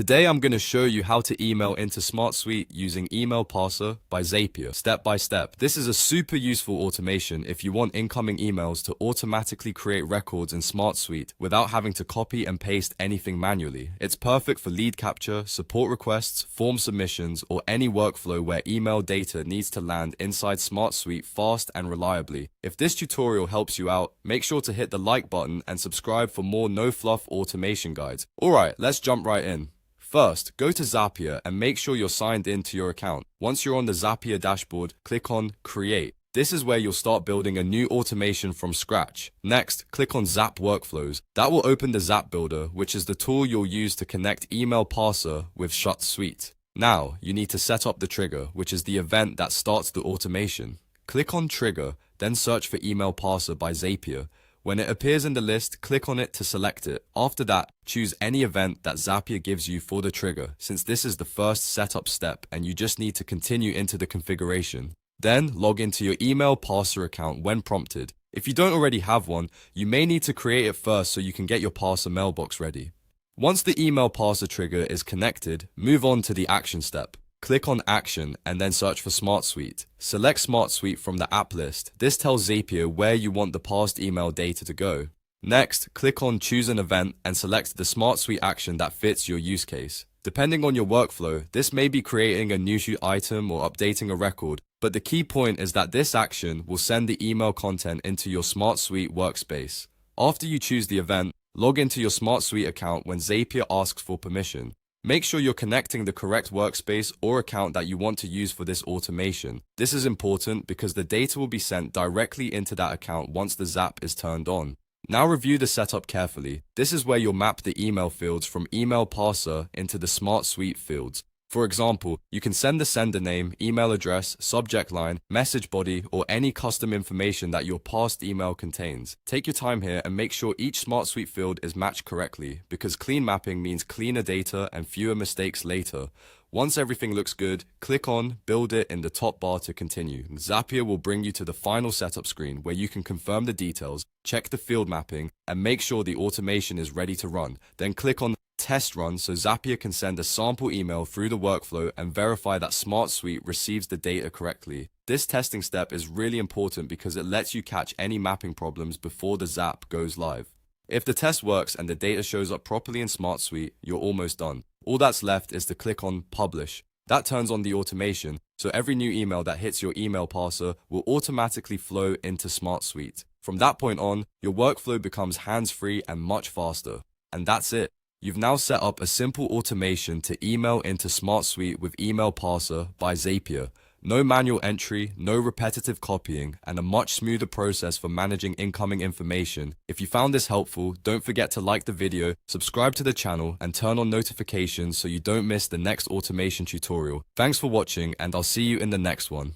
Today I'm going to show you how to email into SmartSuite using Email Parser by Zapier, step by step. This is a super useful automation if you want incoming emails to automatically create records in SmartSuite without having to copy and paste anything manually. It's perfect for lead capture, support requests, form submissions, or any workflow where email data needs to land inside SmartSuite fast and reliably. If this tutorial helps you out, make sure to hit the like button and subscribe for more no-fluff automation guides. Alright, let's jump right in. First, go to Zapier and make sure you're signed in to your account. Once you're on the Zapier dashboard, click on Create. This is where you'll start building a new automation from scratch. Next, click on Zap Workflows. That will open the Zap Builder, which is the tool you'll use to connect Email Parser with SmartSuite. Now, you need to set up the trigger, which is the event that starts the automation. Click on Trigger, then search for Email Parser by Zapier. When it appears in the list, click on it to select it. After that, choose any event that Zapier gives you for the trigger, since this is the first setup step and you just need to continue into the configuration. Then, log into your Email Parser account when prompted. If you don't already have one, you may need to create it first so you can get your Parser mailbox ready. Once the Email Parser trigger is connected, move on to the action step. Click on Action and then search for SmartSuite. Select SmartSuite from the app list. This tells Zapier where you want the past email data to go. Next, click on Choose an Event and select the SmartSuite action that fits your use case. Depending on your workflow, this may be creating a newsfeed item or updating a record, but the key point is that this action will send the email content into your SmartSuite workspace. After you choose the event, log into your SmartSuite account when Zapier asks for permission. Make sure you're connecting the correct workspace or account that you want to use for this automation. This is important because the data will be sent directly into that account once the Zap is turned on. Now review the setup carefully. This is where you'll map the email fields from Email Parser into the SmartSuite fields. For example, you can send the sender name, email address, subject line, message body, or any custom information that your past email contains. Take your time here and make sure each SmartSuite field is matched correctly, because clean mapping means cleaner data and fewer mistakes later. Once everything looks good, click on Build It in the top bar to continue. Zapier will bring you to the final setup screen where you can confirm the details, check the field mapping, and make sure the automation is ready to run. Then click on Test Run so Zapier can send a sample email through the workflow and verify that SmartSuite receives the data correctly. This testing step is really important because it lets you catch any mapping problems before the Zap goes live. If the test works and the data shows up properly in SmartSuite, you're almost done. All that's left is to click on Publish. That turns on the automation, so every new email that hits your email parser will automatically flow into SmartSuite. From that point on, your workflow becomes hands-free and much faster. And that's it. You've now set up a simple automation to email into SmartSuite with Email Parser by Zapier. No manual entry, no repetitive copying, and a much smoother process for managing incoming information. If you found this helpful, don't forget to like the video, subscribe to the channel, and turn on notifications so you don't miss the next automation tutorial. Thanks for watching, and I'll see you in the next one.